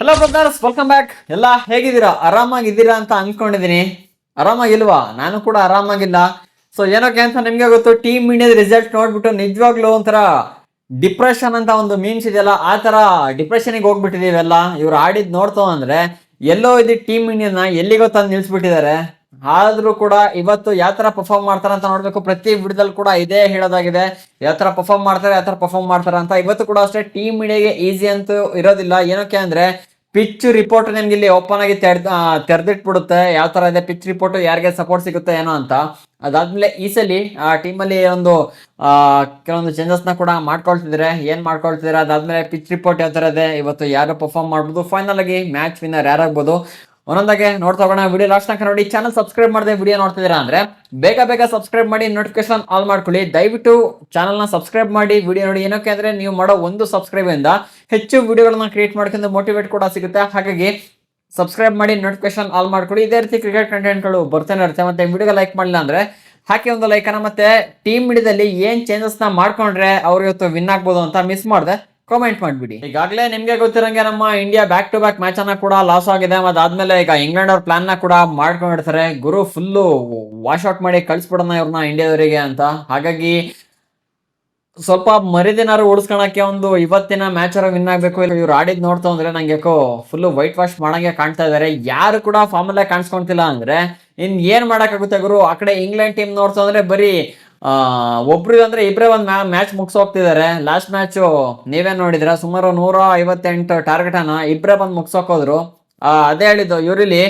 Hello brothers, welcome back. ಎಲ್ಲ ಹೇಗಿದ್ದೀರಾ? ಆರಾಮಾಗಿದ್ದೀರಾ ಅಂತ ಅನ್ಕೊಂಡಿದ್ದೀನಿ. ಆರಾಮಾಗಿಲ್ವಾ? ನಾನು ಕೂಡ ಆರಾಮಾಗಿಲ್ಲ. ಸೊ ಏನಕ್ಕೆ ಅಂತ ನಿಮ್ಗೆ ಗೊತ್ತು, ಟೀಮ್ ಇಂಡಿಯಾದ ರಿಸಲ್ಟ್ ನೋಡ್ಬಿಟ್ಟು ನಿಜವಾಗ್ಲೂ ಒಂಥರ ಡಿಪ್ರೆಷನ್ ಅಂತ ಒಂದು ಮೀನ್ಸ್ ಇದೆಯಲ್ಲ, ಆ ತರ ಡಿಪ್ರೆಷನ್ಗೆ ಹೋಗ್ಬಿಟ್ಟಿದೀವೆಲ್ಲ. ಇವ್ರು ಆಡಿದ್ ನೋಡ್ತೋ ಅಂದ್ರೆ ಎಲ್ಲೋ ಇದು ಟೀಮ್ ಇಂಡಿಯಾನ ಎಲ್ಲಿಗೋ ತಂದು ನಿಲ್ಸ್ಬಿಟ್ಟಿದ್ದಾರೆ. ಆದ್ರೂ ಕೂಡ ಇವತ್ತು ಯಾವ ತರ ಪರ್ಫಾರ್ಮ್ ಮಾಡ್ತಾರೆ ಅಂತ ನೋಡ್ಬೇಕು. ಪ್ರತಿ ವಿಡಿಯೋದಲ್ಲಿ ಕೂಡ ಇದೇ ಹೇಳೋದಾಗಿದೆ, ಯಾವ ತರ ಪರ್ಫಾರ್ಮ್ ಮಾಡ್ತಾರೆ ಅಂತ. ಇವತ್ತು ಕೂಡ ಅಷ್ಟೇ ಟೀಮ್ ಇಂಡಿಯಾಗೆ ಈಸಿ ಅಂತೂ ಇರೋದಿಲ್ಲ. ಏನಕ್ಕೆ ಅಂದ್ರೆ ಪಿಚ್ ರಿಪೋರ್ಟ್ ನಿಮ್ಗೆ ಇಲ್ಲಿ ಓಪನ್ ಆಗಿ ತೆರೆದಿಟ್ಬಿಡುತ್ತೆ ಯಾವ ತರ ಇದೆ ಪಿಚ್ ರಿಪೋರ್ಟ್, ಯಾರಿಗೆ ಸಪೋರ್ಟ್ ಸಿಗುತ್ತೆ ಏನೋ ಅಂತ. ಅದಾದ್ಮೇಲೆ ಈ ಸಲಿ ಆ ಟೀಮಲ್ಲಿ ಒಂದು ಆ ಕೆಲವೊಂದು ಚೇಂಜಸ್ ನ ಕೂಡ ಮಾಡ್ಕೊಳ್ತಿದ್ರೆ ಅದಾದ್ಮೇಲೆ ಪಿಚ್ ರಿಪೋರ್ಟ್ ಯಾವ ತರ ಇದೆ, ಇವತ್ತು ಯಾರು ಪರ್ಫಾರ್ಮ್ ಮಾಡ್ಬೋದು, ಫೈನಲ್ ಆಗಿ ಮ್ಯಾಚ್ ವಿನ್ನರ್ ಯಾರಾಗ್ಬೋದು ಒಂದೊಂದಾಗೆ ನೋಡ್ತಾ ಹೋಗೋಣ. ವಿಡಿಯೋ ಲಾಸ್ಟ್ ತನಕ ನೋಡಿ. ಚಾನಲ್ ಸಬ್ಸ್ಕ್ರೈಬ್ ಮಾಡದೆ ವಿಡಿಯೋ ನೋಡ್ತಿದ್ದೀರಾ ಅಂದ್ರೆ ಬೇಗ ಸಬ್ಸ್ಕ್ರೈಬ್ ಮಾಡಿ, ನೋಟಿಫಿಕೇಶನ್ ಆಲ್ ಮಾಡ್ಕೊಳ್ಳಿ. ದಯವಿಟ್ಟು ಚಾನಲ್ ನ ಸಬ್ಸ್ಕ್ರೈಬ್ ಮಾಡಿ ವಿಡಿಯೋ ನೋಡಿ. ಏನಕ್ಕೆ ಅಂದ್ರೆ ನೀವು ಮಾಡೋ ಒಂದು ಸಬ್ಸ್ಕ್ರೈಬ್ ಇಂದ ಹೆಚ್ಚು ವಿಡಿಯೋಗಳನ್ನ ಕ್ರಿಯೇಟ್ ಮಾಡ್ಕೊಂಡು ಮೋಟಿವೇಟ್ ಕೂಡ ಸಿಗುತ್ತೆ. ಹಾಗಾಗಿ ಸಬ್ಸ್ಕ್ರೈಬ್ ಮಾಡಿ, ನೋಟಿಫಿಕೇಶನ್ ಆಲ್ ಮಾಡ್ಕೊಳ್ಳಿ. ಇದೇ ರೀತಿ ಕ್ರಿಕೆಟ್ ಕಂಟೆಂಟ್ಗಳು ಬರ್ತಾನೆ ಇರುತ್ತೆ. ಮತ್ತೆ ವಿಡಿಯೋಗೆ ಲೈಕ್ ಮಾಡಿಲ್ಲ ಅಂದ್ರೆ ಹಾಕಿ ಒಂದು ಲೈಕನ್ನ. ಮತ್ತೆ ಟೀಮ್ ಇಂಡಿಯಾದಲ್ಲಿ ಏನ್ ಚೇಂಜಸ್ ನ ಮಾಡ್ಕೊಂಡ್ರೆ ಅವ್ರು ಇವತ್ತು ವಿನ್ ಆಗ್ಬೋದು ಅಂತ ಮಿಸ್ ಮಾಡಿದೆ ಕಾಮೆಂಟ್ ಮಾಡ್ಬಿಡಿ. ಈಗಾಗಲೇ ನಿಮ್ಗೆ ಗೊತ್ತಿರಂಗೆ ನಮ್ಮ India back to back match ಅನ್ನ ಕೂಡ ಲಾಸ್ ಆಗಿದೆ. ಅದಾದ್ಮೇಲೆ ಈಗ ಇಂಗ್ಲೆಂಡ್ ಅವ್ರ ಪ್ಲಾನ್ ನ ಕೂಡ ಮಾಡ್ಕೊಂಡಿರ್ತಾರೆ, ಗುರು ಫುಲ್ಲು ವಾಶ್ ಔಟ್ ಮಾಡಿ ಕಳ್ಸ್ಬಿಡೋಣ ಇವ್ರನ್ನ ಇಂಡಿಯಾದವರಿಗೆ ಅಂತ. ಹಾಗಾಗಿ ಸ್ವಲ್ಪ ಮರಿದಿನಾರು ಉಳಿಸ್ಕೊಳಕ್ಕೆ ಒಂದು ಇವತ್ತಿನ ಮ್ಯಾಚ್ ಅವ್ರ ವಿನ್ ಆಗ್ಬೇಕು. ಇಲ್ಲ ಇವ್ರು ಆಡಿದ್ ನೋಡ್ತಾ ಅಂದ್ರೆ ನಂಗೆ ಯಾಕೋ ಫುಲ್ ವೈಟ್ ವಾಶ್ ಮಾಡಂಗೆ ಕಾಣ್ತಾ ಇದಾರೆ. ಯಾರು ಕೂಡ ಫಾರ್ಮ್ ಅಲ್ಲೇ ಕಾಣಿಸ್ಕೊಂತಿಲ್ಲ ಅಂದ್ರೆ ಏನ್ ಮಾಡಕ್ಕಾಗುತ್ತೆ ಗುರು. ಆ ಕಡೆ ಇಂಗ್ಲೆಂಡ್ ಟೀಮ್ ನೋಡ್ತಾ ಅಂದ್ರೆ ಬರೀ ಒಬ್ರು ಅಂದ್ರೆ ಇಬ್ರೇ ಒಂದ್ ಮ್ಯಾಚ್ ಮುಗಿಸ್ ಹೋಗ್ತಿದ್ದಾರೆ. ಲಾಸ್ಟ್ ಮ್ಯಾಚ್ ನೀವೇ ನೋಡಿದ್ರ, ಸುಮಾರು 158 ಟಾರ್ಗೆಟ್ ಅನ್ನ ಇಬ್ರೇ ಬಂದ್ ಮುಗಿಸೋಕೋದ್ರು. ಅದೇ ಹೇಳಿದ್ದು, ಇವರಲ್ಲಿ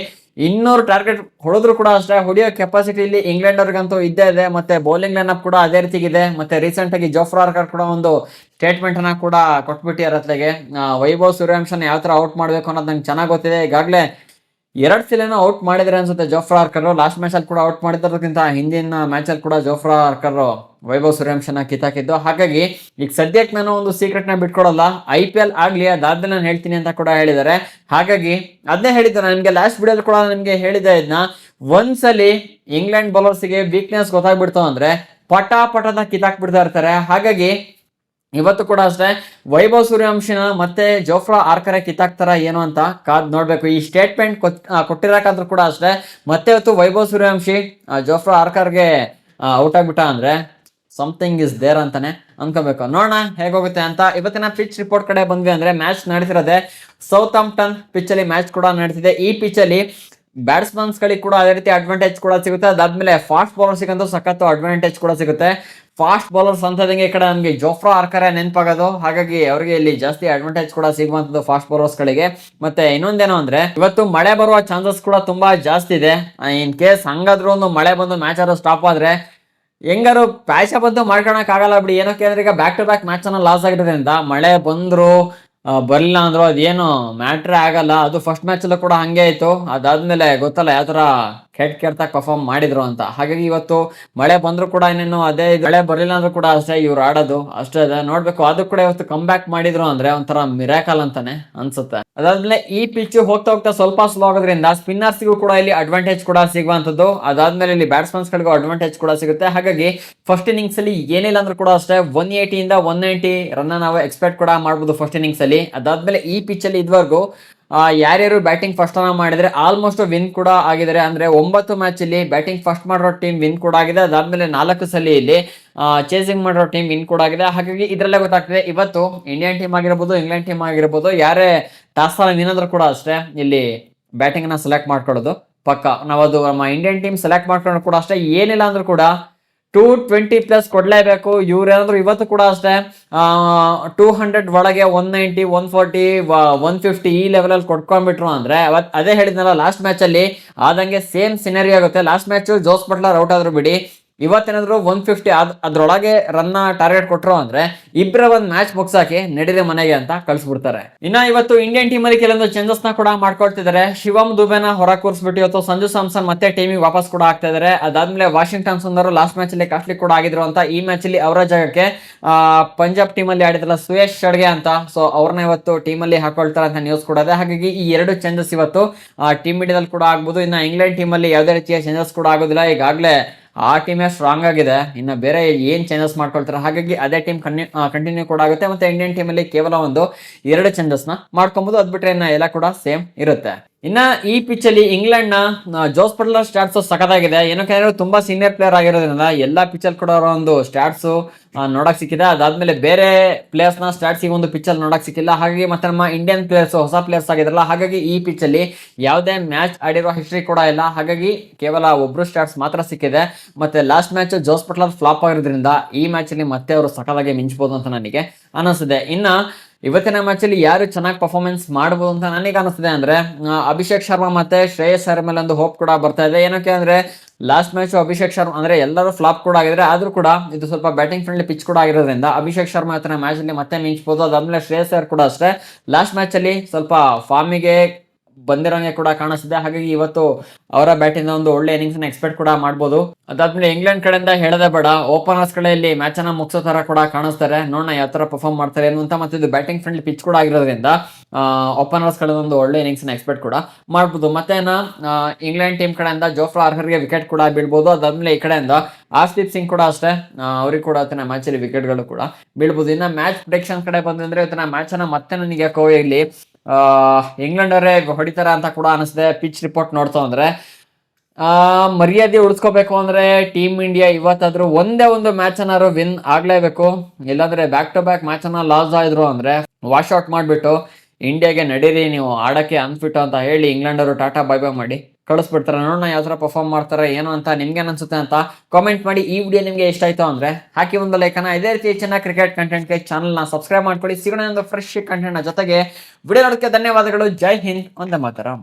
200 ಟಾರ್ಗೆಟ್ ಹೊಡೆದ್ರು ಕೂಡ ಅಷ್ಟೇ ಹೊಡೆಯೋ ಕೆಪಾಸಿಟಿ ಇಲ್ಲಿ ಇಂಗ್ಲೆಂಡ್ ಅವ್ರಿಗಂತೂ ಇದ್ದೇ ಇದೆ. ಮತ್ತೆ ಬೌಲಿಂಗ್ ಲೈನ್ ಅಪ್ ಕೂಡ ಅದೇ ರೀತಿಗಿದೆ. ಮತ್ತೆ ರೀಸೆಂಟ್ ಆಗಿ ಜೋಫ್ರಾ ಆರ್ಕರ್ ಕೂಡ ಒಂದು ಸ್ಟೇಟ್ಮೆಂಟ್ ಅನ್ನ ಕೂಡ ಕೊಟ್ಬಿಟ್ಟಿದ್ದಾರೆ ಅತ್ಲೆಗೆ. ವೈಭವ್ ಸೂರ್ಯವಂಶನ್ ಯಾವ ತರ ಔಟ್ ಮಾಡ್ಬೇಕು ಅನ್ನೋದು ನಂಗೆ ಚೆನ್ನಾಗಿ ಗೊತ್ತಿದೆ. ಈಗಾಗಲೇ 2 ಸಲ ಔಟ್ ಮಾಡಿದ್ರೆ ಅನ್ಸುತ್ತೆ ಜೋಫ್ರಾ ಆರ್ಕರ್. ಲಾಸ್ಟ್ ಮ್ಯಾಚ್ ಅಲ್ಲಿ ಕೂಡ ಔಟ್ ಮಾಡಿದ್ರಕ್ಕಿಂತ ಹಿಂದಿನ ಮ್ಯಾಚ್ ಅಲ್ಲಿ ಕೂಡ ಜೋಫ್ರಾ ಆರ್ಕರ್ ವೈಭವ್ ಸೂರ್ಯವಂಶನ ಕಿತ್ತಾಕಿದ್ದು. ಹಾಗಾಗಿ ಈಗ ಸದ್ಯಕ್ಕೆ ನಾನು ಒಂದು ಸೀಕ್ರೆಟ್ ನ ಬಿಟ್ಕೊಡಲ್ಲ, IPL ಆಗ್ಲಿ ಅದಾದ್ಮೇಲೆ ನಾನು ಹೇಳ್ತೀನಿ ಅಂತ ಕೂಡ ಹೇಳಿದ್ದಾರೆ. ಹಾಗಾಗಿ ಅದನ್ನೇ ಹೇಳಿದ್ದಾರೆ ನಿಮ್ಗೆ ಲಾಸ್ಟ್ ವಿಡಿಯೋ ಕೂಡ ನಿಮ್ಗೆ ಹೇಳಿದೆ ಇದನ್ನ. ಒಂದ್ಸಲಿ ಇಂಗ್ಲೆಂಡ್ ಬೌಲರ್ಸ್ಗೆ ವೀಕ್ನೆಸ್ ಗೊತ್ತಾಗ್ಬಿಡ್ತು ಅಂದ್ರೆ ಪಟಾಪಟದ ಕಿತ್ತಾಕ್ ಬಿಡ್ತಾ ಇರ್ತಾರೆ. ಹಾಗಾಗಿ ಇವತ್ತು ಕೂಡ ಅಷ್ಟೇ ವೈಭವ್ ಸೂರ್ಯವಂಶಿನ ಮತ್ತೆ ಜೋಫ್ರಾ ಆರ್ಕರ್ ಕಿತ್ತಾಕ್ತಾರ ಏನು ಅಂತ ಕಾದ್ ನೋಡ್ಬೇಕು. ಈ ಸ್ಟೇಟ್ಮೆಂಟ್ ಕೊಟ್ಟಿರಕಾದ್ರೂ ಕೂಡ ಅಷ್ಟೇ ಮತ್ತೆ ಇವತ್ತು ವೈಭವ್ ಸೂರ್ಯವಂಶಿ ಜೋಫ್ರಾ ಆರ್ಕರ್ಗೆ ಔಟ್ ಆಗ್ಬಿಟ್ಟ ಅಂದ್ರೆ ಸಮಥಿಂಗ್ ಇಸ್ ದೇರ್ ಅಂತಾನೆ ಅನ್ಕೋಬೇಕು. ನೋಡೋಣ ಹೇಗೋಗುತ್ತೆ ಅಂತ. ಇವತ್ತಿನ ಪಿಚ್ ರಿಪೋರ್ಟ್ ಕಡೆ ಬಂದ್ವಿ ಅಂದ್ರೆ ಮ್ಯಾಚ್ ನಡೀತಿರೋದೆ ಸೌತ್ ಆಂಪ್ಟನ್ ಪಿಚ್ ಅಲ್ಲಿ ಮ್ಯಾಚ್ ಕೂಡ ನಡೀತಿದೆ. ಈ ಪಿಚ್ ಅಲ್ಲಿ ಬ್ಯಾಟ್ಸ್ಮನ್ಸ್ ಗಳಿಗೆ ಕೂಡ ಅದೇ ರೀತಿ ಅಡ್ವಾಂಟೇಜ್ ಕೂಡ ಸಿಗುತ್ತೆ. ಅದಾದ್ಮೇಲೆ ಫಾಸ್ಟ್ ಬೌಲರ್ಸ್ಗಂತೂ ಸಖತ್ತು ಅಡ್ವಾಂಟೇಜ್ ಕೂಡ ಸಿಗುತ್ತೆ. ಫಾಸ್ಟ್ ಬೌಲರ್ಸ್ ಅಂತದಂಗೆ ಈ ಕಡೆ ನಮಗೆ ಜೋಫ್ರಾ ಆರ್ಕರೇ ನೆನಪಾಗೋದು. ಹಾಗಾಗಿ ಅವರಿಗೆ ಇಲ್ಲಿ ಜಾಸ್ತಿ ಅಡ್ವಾಂಟೇಜ್ ಕೂಡ ಸಿಗುವಂತದ್ದು ಫಾಸ್ಟ್ ಬೌಲರ್ಸ್ ಗಳಿಗೆ. ಮತ್ತೆ ಇನ್ನೊಂದೇನೋ ಅಂದ್ರೆ ಇವತ್ತು ಮಳೆ ಬರುವ ಚಾನ್ಸಸ್ ಕೂಡ ತುಂಬಾ ಜಾಸ್ತಿ ಇದೆ. ಇನ್ ಕೇಸ್ ಹಂಗಾದ್ರೂ ಒಂದು ಮಳೆ ಬಂದು ಮ್ಯಾಚ್ ಆದ್ರೂ ಸ್ಟಾಪ್ ಆದ್ರೆ ಹೆಂಗಾರು ಪ್ಯಾಚ ಬಂದು ಮಾಡ್ಕೊಳಕ್ ಆಗಲ್ಲ ಬಿಡಿ. ಏನಕ್ಕೆ ಅಂದ್ರೆ ಈಗ ಬ್ಯಾಕ್ ಟು ಬ್ಯಾಕ್ ಮ್ಯಾಚ್ ಅನ್ನ ಲಾಸ್ ಆಗಿರೋದ್ರಿಂದ ಮಳೆ ಬಂದ್ರು ಬರ್ಲಿಲ್ಲ ಅಂದ್ರು ಅದೇನು ಮ್ಯಾಟ್ರೇ ಆಗಲ್ಲ. ಅದು ಫಸ್ಟ್ ಮ್ಯಾಚ್ ಅಲ್ಲೂ ಕೂಡ ಹಂಗೆ ಆಯ್ತು. ಅದಾದ್ಮೇಲೆ ಗೊತ್ತಲ್ಲ ಯಾವ ತರ ಕೆಟ್ಟಾಗಿ ಪರ್ಫಾರ್ಮ್ ಮಾಡಿದ್ರು ಅಂತ. ಹಾಗಾಗಿ ಇವತ್ತು ಮಳೆ ಬಂದ್ರು ಕೂಡ ಇನ್ನೇನು ಅದೇ ಮಳೆ ಬರ್ಲಿಲ್ಲ ಅಂದ್ರೂ ಕೂಡ ಅಷ್ಟೇ ಇವ್ರು ಆಡೋದು ಅಷ್ಟೇ ಇದೆ. ನೋಡ್ಬೇಕು, ಅದು ಕೂಡ ಇವತ್ತು ಕಮ್ ಬ್ಯಾಕ್ ಮಾಡಿದ್ರು ಅಂದ್ರೆ ಒಂಥರ ಮಿರಾಕಲ್ ಅಂತಾನೆ ಅನ್ಸುತ್ತೆ. ಅದಾದ್ಮೇಲೆ ಈ ಪಿಚ್ ಹೋಗ್ತಾ ಸ್ವಲ್ಪ ಸ್ಲೋ ಆಗೋದ್ರಿಂದ ಸ್ಪಿನ್ನರ್ಸ್ಗೂ ಕೂಡ ಇಲ್ಲಿ ಅಡ್ವಾಂಟೇಜ್ ಕೂಡ ಸಿಗುವಂತದ್ದು. ಅದಾದ್ಮೇಲೆ ಇಲ್ಲಿ ಬ್ಯಾಟ್ಸ್ಮನ್ಸ್ ಗಳಿಗೂ ಅಡ್ವಾಂಟೇಜ್ ಕೂಡ ಸಿಗುತ್ತೆ. ಹಾಗಾಗಿ ಫಸ್ಟ್ ಇನ್ನಿಂಗ್ಸ್ ಅಲ್ಲಿ ಏನಿಲ್ಲ ಅಂದ್ರೂ ಕೂಡ ಅಷ್ಟೇ 180 ಇಂದ 190 ರನ್ ನಾವು ಎಕ್ಸ್ಪೆಕ್ಟ್ ಕೂಡ ಮಾಡ್ಬೋದು ಫಸ್ಟ್ ಇನ್ನಿಂಗ್ಸ್ ಅಲ್ಲಿ. ಅದಾದ್ಮೇಲೆ ಈ ಪಿಚ್ ಅಲ್ಲಿ ಇದುವರೆಗೂ ಯಾರ್ಯಾರು ಬ್ಯಾಟಿಂಗ್ ಫಸ್ಟ್ ಅನ್ನ ಮಾಡಿದ್ರೆ ಆಲ್ಮೋಸ್ಟ್ ವಿನ್ ಕೂಡ ಆಗಿದ್ದಾರೆ. ಅಂದ್ರೆ 9 ಮ್ಯಾಚ್ ಅಲ್ಲಿ ಬ್ಯಾಟಿಂಗ್ ಫಸ್ಟ್ ಮಾಡಿರೋ ಟೀಮ್ ವಿನ್ ಕೂಡ ಆಗಿದೆ. ಅದಾದ್ಮೇಲೆ 4 ಸಲ ಇಲ್ಲಿ ಚೇಸಿಂಗ್ ಮಾಡಿರೋ ಟೀಮ್ ವಿನ್ ಕೂಡ ಆಗಿದೆ. ಹಾಗಾಗಿ ಇದ್ರಲ್ಲೇ ಗೊತ್ತಾಗ್ತದೆ ಇವತ್ತು ಇಂಡಿಯನ್ ಟೀಮ್ ಆಗಿರ್ಬೋದು ಇಂಗ್ಲೆಂಡ್ ಟೀಮ್ ಆಗಿರ್ಬೋದು ಯಾರೇ ಟಾಸ್ ಅಲ್ಲಿ ವಿನ್ ಆದ್ರೂ ಕೂಡ ಅಷ್ಟೇ ಇಲ್ಲಿ ಬ್ಯಾಟಿಂಗ್ ನ ಸೆಲೆಕ್ಟ್ ಮಾಡ್ಕೊಳ್ಳೋದು ಪಕ್ಕ. ನಾವದು ನಮ್ಮ ಇಂಡಿಯನ್ ಟೀಮ್ ಸೆಲೆಕ್ಟ್ ಮಾಡ್ಕೊಂಡು ಕೂಡ ಅಷ್ಟೇ ಏನಿಲ್ಲ ಅಂದ್ರೂ ಕೂಡ 220+ ಕೊಡ್ಲೇಬೇಕು. ಇವ್ರೇನಾದ್ರು ಇವತ್ತು ಕೂಡ ಅಷ್ಟೇ 200 ಒಳಗೆ 190 140 150 ಈ ಲೆವೆಲ್ ಅಲ್ಲಿ ಕೊಟ್ಕೊಂಡ್ಬಿಟ್ರು ಅಂದ್ರೆ ಅದೇ ಹೇಳಿದ್ನಲ್ಲ ಲಾಸ್ಟ್ ಮ್ಯಾಚ್ ಅಲ್ಲಿ ಆದಂಗೆ ಸೇಮ್ ಸಿನರಿ ಆಗುತ್ತೆ. Last match Jos Buttler out ಆದ್ರು ಬಿಡಿ, ಇವತ್ತೇನಾದ್ರು 150 ಅದ್ರೊಳಗೆ ರನ್ ಟಾರ್ಗೆಟ್ ಕೊಟ್ರು ಅಂದ್ರೆ ಇಬ್ಬರ ಒಂದ್ ಮ್ಯಾಚ್ ಮುಗ್ಸಾಕಿ ನಡೀರಿ ಮನೆಗೆ ಅಂತ ಕಳ್ಸಿಬಿಡ್ತಾರೆ. ಇನ್ನ ಇವತ್ತು ಇಂಡಿಯನ್ ಟೀಮ್ ಅಲ್ಲಿ ಕೆಲವೊಂದು ಚೇಂಜಸ್ ನ ಕೂಡ ಮಾಡ್ಕೊಳ್ತಿದ್ದಾರೆ. ಶಿವಮ್ ದುಬೆನ ಹೊರ ಕೂರಿಸ್ಬಿಟ್ಟು ಇವತ್ತು ಸಂಜು ಸ್ಯಾಮ್ಸನ್ ಮತ್ತೆ ಟೀಮಿಗೆ ವಾಪಸ್ ಕೂಡ ಆಗ್ತಾ ಇದಾರೆ. ಅದಾದ್ಮೇಲೆ ವಾಷಿಂಗ್ಟನ್ ಸುಂದರ್ ಲಾಸ್ಟ್ ಮ್ಯಾಚ್ ಅಲ್ಲಿ ಕಾಸ್ಟ್ಲಿ ಕೂಡ ಆಗಿದ್ರು ಅಂತ ಈ ಮ್ಯಾಚ್ ಅಲ್ಲಿ ಅವರ ಜಾಗಕ್ಕೆ ಪಂಜಾಬ್ ಟೀಮ್ ಅಲ್ಲಿ ಆಡಿದ್ರಲ್ಲ ಸುಯೇಶ್ ಶಡ್ಗೆ ಅಂತ, ಸೊ ಅವ್ರನ್ನ ಇವತ್ತು ಟೀಮ್ ಅಲ್ಲಿ ಹಾಕೊಳ್ತಾರೆ ಅಂತ ನ್ಯೂಸ್ ಕೂಡ ಇದೆ. ಹಾಗಾಗಿ ಈ 2 ಚೇಂಜಸ್ ಇವತ್ತು ಟೀಮ್ ಇಂಡಿಯಾದಲ್ಲಿ ಕೂಡ ಆಗ್ಬೋದು. ಇನ್ನ ಇಂಗ್ಲೆಂಡ್ ಟೀಮ್ ಅಲ್ಲಿ ಯಾವುದೇ ರೀತಿಯ ಚೇಂಜಸ್ ಕೂಡ ಆಗೋದಿಲ್ಲ. ಈಗಾಗಲೇ ಆ ಟೀಮೇ ಸ್ಟ್ರಾಂಗ್ ಆಗಿದೆ. ಇನ್ನು ಬೇರೆ ಏನ್ ಚೇಂಜಸ್ ಮಾಡ್ಕೊಳ್ತಾರೆ, ಹಾಗಾಗಿ ಅದೇ ಟೀಮ್ ಕಂಟಿನ್ಯೂ ಕೂಡ ಆಗುತ್ತೆ. ಮತ್ತೆ ಇಂಡಿಯನ್ ಟೀಮ್ ಅಲ್ಲಿ ಕೇವಲ ಒಂದು 2 ಚೇಂಜಸ್ ನ ಮಾಡ್ಕೊಬಹುದು. ಅದ್ ಬಿಟ್ರೆ ಇನ್ನ ಎಲ್ಲ ಕೂಡ ಸೇಮ್ ಇರುತ್ತೆ. ಇನ್ನ ಈ ಪಿಚ್ ಅಲ್ಲಿ ಇಂಗ್ಲೆಂಡ್ ನ ಜೋಸ್ ಬಟ್ಲರ್ ಸ್ಟಾಟ್ಸ್ ಸಖತ್ತಾಗಿದೆ. ಏನಕ್ಕೆ ಅಂದ್ರೆ ತುಂಬಾ ಸೀನಿಯರ್ ಪ್ಲೇಯರ್ ಆಗಿರೋದ್ರಿಂದ ಎಲ್ಲಾ ಪಿಚ್ ಅಲ್ಲಿ ಕೂಡ ಅವರ ಒಂದು ಸ್ಟಾಟ್ಸ್ ನೋಡಕ್ ಸಿಕ್ಕಿದೆ. ಅದಾದ್ಮೇಲೆ ಬೇರೆ ಪ್ಲೇಯರ್ಸ್ ನ ಸ್ಟಾಟ್ಸ್ ಈ ಒಂದು ಪಿಚ್ ಅಲ್ಲಿ ನೋಡಕ್ ಸಿಕ್ಕಿಲ್ಲ. ಹಾಗಾಗಿ ಮತ್ತೆ ನಮ್ಮ ಇಂಡಿಯನ್ ಪ್ಲೇಯರ್ಸ್ ಹೊಸ ಪ್ಲೇಯರ್ಸ್ ಆಗಿದ್ರಲ್ಲ, ಹಾಗಾಗಿ ಈ ಪಿಚ್ ಅಲ್ಲಿ ಯಾವುದೇ ಮ್ಯಾಚ್ ಆಡಿರೋ ಹಿಸ್ಟ್ರಿ ಕೂಡ ಇಲ್ಲ. ಹಾಗಾಗಿ ಕೇವಲ ಒಬ್ರು ಸ್ಟಾಟ್ಸ್ ಮಾತ್ರ ಸಿಕ್ಕಿದೆ. ಮತ್ತೆ last match Jos Buttler flop ಆಗಿರೋದ್ರಿಂದ ಈ ಮ್ಯಾಚ್ ಅಲ್ಲಿ ಮತ್ತೆ ಅವರು ಸಖತ್ತಾಗಿ ಮಿಂಚಬಹುದು ಅಂತ ನನಗೆ ಅನಿಸ್ತಿದೆ. ಇನ್ನ ಇವತ್ತಿನ ಮ್ಯಾಚ್ ಅಲ್ಲಿ ಯಾರು ಚೆನ್ನಾಗಿ ಪರ್ಫಾರ್ಮೆನ್ಸ್ ಮಾಡಬಹುದು ಅಂತ ನನಗೆ ಅನಿಸ್ತಿದೆ ಅಂದ್ರೆ ಅಭಿಷೇಕ್ ಶರ್ಮಾ ಮತ್ತೆ ಶ್ರೇಯಸ್ ಅಯ್ಯರ್ ಮೇಲೆ ಒಂದು ಹೋಪ್ ಕೂಡ ಬರ್ತಾ ಇದೆ. ಏನಕ್ಕೆ ಅಂದ್ರೆ ಲಾಸ್ಟ್ ಮ್ಯಾಚ್ ಅಭಿಷೇಕ್ ಶರ್ಮಾ ಅಂದ್ರೆ ಎಲ್ಲರೂ ಫ್ಲಾಪ್ ಕೂಡ ಆಗಿದ್ರೆ, ಆದ್ರೂ ಕೂಡ ಇದು ಸ್ವಲ್ಪ ಬ್ಯಾಟಿಂಗ್ ಫ್ರೆಂಡ್ಲಿ ಪಿಚ್ ಕೂಡ ಆಗಿರೋದ್ರಿಂದ ಅಭಿಷೇಕ್ ಶರ್ಮಾ ಇವತ್ತಿನ ಮ್ಯಾಚ್ ಅಲ್ಲಿ ಮತ್ತೆ ಮಿಂಚಬಹುದು. ಅದಾದ್ಮೇಲೆ ಶ್ರೇಯಸ್ ಅಯ್ಯರ್ ಕೂಡ ಅಷ್ಟೇ ಲಾಸ್ಟ್ ಮ್ಯಾಚ್ ಅಲ್ಲಿ ಸ್ವಲ್ಪ ಫಾರ್ಮಿಗೆ ಬಂದಿರೋಂಗೆ ಕೂಡ ಕಾಣಿಸ್ತಿದೆ. ಹಾಗಾಗಿ ಇವತ್ತು ಅವರ ಬ್ಯಾಟಿಂದ ಒಂದು ಒಳ್ಳೆ ಇನ್ನಿಂಗ್ಸ್ ಎಕ್ಸ್ಪೆಕ್ಟ್ ಕೂಡ ಮಾಡಬಹುದು. ಅದಾದ್ಮೇಲೆ ಇಂಗ್ಲೆಂಡ್ ಕಡೆಯಿಂದ ಹೇಳದೆ ಬೇಡ, ಓಪನರ್ಸ್ ಕಡೆಯಲ್ಲಿ ಮ್ಯಾಚ್ ಅನ್ನ ಮುಗಿಸೋ ತರ ಕೂಡ ಕಾಣಿಸ್ತಾರೆ. ನೋಡೋಣ ಯಾವ ತರ ಪರ್ಫಾರ್ಮ್ ಮಾಡ್ತಾರೆ ಏನು ಅಂತ. ಮತ್ತೆ ಇದು ಬ್ಯಾಟಿಂಗ್ ಫ್ರೆಂಡ್ಲಿ ಪಿಚ್ ಕೂಡ ಆಗಿರೋದ್ರಿಂದ ಓಪನರ್ಸ್ ಕಡೆ ಒಂದು ಒಳ್ಳೆ ಇನ್ನಿಂಗ್ಸ್ ಎಕ್ಸ್ಪೆಕ್ಟ್ ಕೂಡ ಮಾಡಬಹುದು. ಮತ್ತೆ ಇಂಗ್ಲೆಂಡ್ ಟೀಮ್ ಕಡೆಯಿಂದ ಜೋಫ್ರಾ ಆರ್ಚರ್ಗೆ ವಿಕೆಟ್ ಕೂಡ ಬೀಳ್ಬಹುದು. ಅದಾದ್ಮೇಲೆ ಈ ಕಡೆಯಿಂದ ಆರ್ಶದೀಪ್ ಸಿಂಗ್ ಕೂಡ ಅಷ್ಟೇ, ಅವ್ರಿಗೆ ಕೂಡ ಇವತ್ತಿನ ಮ್ಯಾಚ್ ಅಲ್ಲಿ ವಿಕೆಟ್ ಗಳು ಕೂಡ ಬೀಳ್ಬಹುದು. ಇನ್ನ ಮ್ಯಾಚ್ ಪ್ರೆಡಿಕ್ಷನ್ ಕಡೆ ಬಂದ್ರೆ ಇವತ್ತಿನ ಮ್ಯಾಚ್ ಅನ್ನ ಮತ್ತೆ ನನಗೆ ಯಾಕೋ ಇಲ್ಲಿ ಇಂಗ್ಲೆಂಡ್ ಅವರೇ ಹೊಡಿತಾರ ಅಂತ ಕೂಡ ಅನಿಸ್ದೆ. ಪಿಚ್ ರಿಪೋರ್ಟ್ ನೋಡ್ತಾ ಅಂದ್ರೆ ಮರ್ಯಾದೆ ಉಳಿಸ್ಕೋಬೇಕು ಅಂದ್ರೆ ಟೀಮ್ ಇಂಡಿಯಾ ಇವತ್ತಾದ್ರೂ ಒಂದೇ ಒಂದು ಮ್ಯಾಚ್ ಅನ್ನಾರು ವಿನ್ ಆಗ್ಲೇಬೇಕು. ಇಲ್ಲಾಂದ್ರೆ ಬ್ಯಾಕ್ ಟು ಬ್ಯಾಕ್ ಮ್ಯಾಚ್ ಅನ್ನ ಲಾಸ್ ಆಯ್ರು ಅಂದ್ರೆ ವಾಶ್ ಔಟ್ ಮಾಡ್ಬಿಟ್ಟು ಇಂಡಿಯಾಗೆ ನಡೀರಿ ನೀವು ಆಡಕ್ಕೆ ಅನ್ಫಿಟ್ ಅಂತ ಹೇಳಿ ಇಂಗ್ಲೆಂಡ್ ಅವರು ಟಾಟಾ ಬೈ ಬೈ ಮಾಡಿ ಕಳಿಸ್ಬಿಡ್ತಾರೆ. ನೋಡೋಣ ಯಾವ ತರ ಪರ್ಫಾರ್ಮ್ ಮಾಡ್ತಾರೆ ಏನು ಅಂತ. ನಿಮ್ಗೆ ಅನ್ಸುತ್ತೆ ಅಂತ ಕಾಮೆಂಟ್ ಮಾಡಿ. ಈ ವಿಡಿಯೋ ನಿಮ್ಗೆ ಇಷ್ಟ ಆಯ್ತು ಅಂದ್ರೆ ಹಾಕಿ ಒಂದು ಲೈಕನ್ನ. ಇದೇ ರೀತಿ ಹೆಚ್ಚಿನ ಕ್ರಿಕೆಟ್ ಕಂಟೆಂಟ್ಗೆ ಚಾನಲ್ನ ಸಬ್ಸ್ಕ್ರೈಬ್ ಮಾಡ್ಕೊಳ್ಳಿ. ಸಿಗೋಣ ಒಂದು ಫ್ರೆಶ್ ಕಂಟೆಂಟ್ ಜೊತೆಗೆ. ವಿಡಿಯೋ ನೋಡೋದಕ್ಕೆ ಧನ್ಯವಾದಗಳು. ಜೈ ಹಿಂದ್, ವಂದೇ ಮಾತರಂ.